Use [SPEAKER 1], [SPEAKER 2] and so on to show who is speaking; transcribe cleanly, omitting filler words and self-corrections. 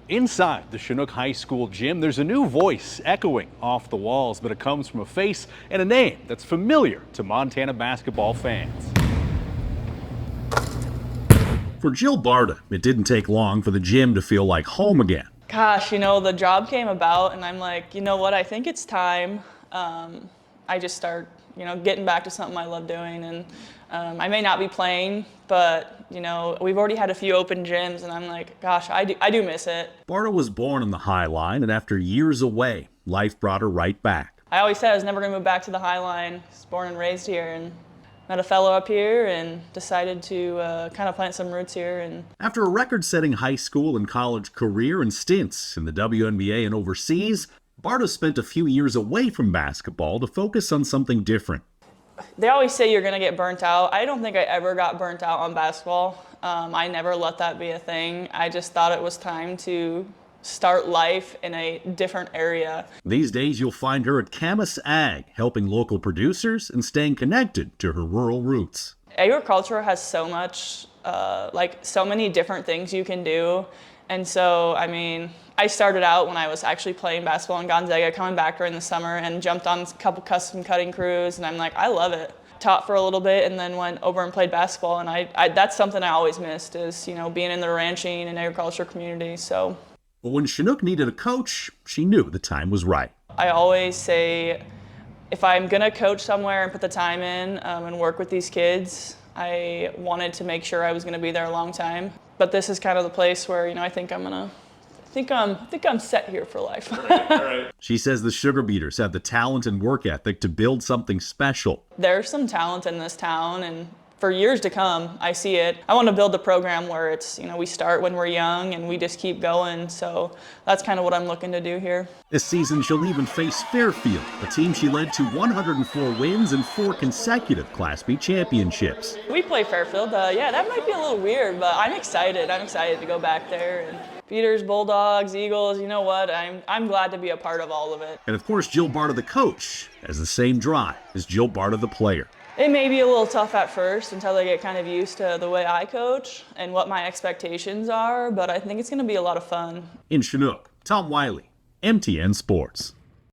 [SPEAKER 1] Inside the Chinook High School gym, there's a new voice echoing off the walls, but it comes from a face and a name that's familiar to Montana basketball fans. For Jill Barta, it didn't take long for the gym to feel like home again.
[SPEAKER 2] Gosh, the job came about and I'm like, you know what, I think it's time. I just start, getting back to something I love doing, and I may not be playing, but we've already had a few open gyms and I'm like, gosh, I do miss it.
[SPEAKER 1] Barta was born on the Highline, and after years away, life brought her right back.
[SPEAKER 2] I always said I was never gonna move back to the Highline. I was born and raised here and met a fellow up here and decided to kind of plant some roots here. And
[SPEAKER 1] after a record-setting high school and college career and stints in the WNBA and overseas, Barta spent a few years away from basketball to focus on something different.
[SPEAKER 2] They always say you're gonna get burnt out. I don't think I ever got burnt out on basketball. I never let that be a thing. I just thought it was time to start life in a different area.
[SPEAKER 1] These days you'll find her at Camas Ag, helping local producers and staying connected to her rural roots.
[SPEAKER 2] Agriculture has so much, so many different things you can do. And so, I started out when I was actually playing basketball in Gonzaga, coming back during the summer and jumped on a couple custom cutting crews, and I'm like, I love it. Taught for a little bit and then went over and played basketball, and that's something I always missed is, being in the ranching and agriculture community, so.
[SPEAKER 1] But when Chinook needed a coach, she knew the time was right.
[SPEAKER 2] I always say, if I'm gonna coach somewhere and put the time in and work with these kids, I wanted to make sure I was gonna be there a long time. But this is kind of the place where, I think I'm set here for life.
[SPEAKER 1] All right. She says the Sugar Beaters have the talent and work ethic to build something special.
[SPEAKER 2] There's some talent in this town, and for years to come, I see it. I want to build a program where it's, we start when we're young and we just keep going. So that's kind of what I'm looking to do here.
[SPEAKER 1] This season, she'll even face Fairfield, a team she led to 104 wins and 4 consecutive Class B championships.
[SPEAKER 2] We play Fairfield. Yeah, that might be a little weird, but I'm excited. I'm excited to go back there. And Beaters, Bulldogs, Eagles, you know what? I'm glad to be a part of all of it.
[SPEAKER 1] And of course, Jill Barta, the coach, has the same drive as Jill Barta, the player.
[SPEAKER 2] It may be a little tough at first until they get kind of used to the way I coach and what my expectations are, but I think it's going to be a lot of fun.
[SPEAKER 1] In Chinook, Tom Wiley, MTN Sports.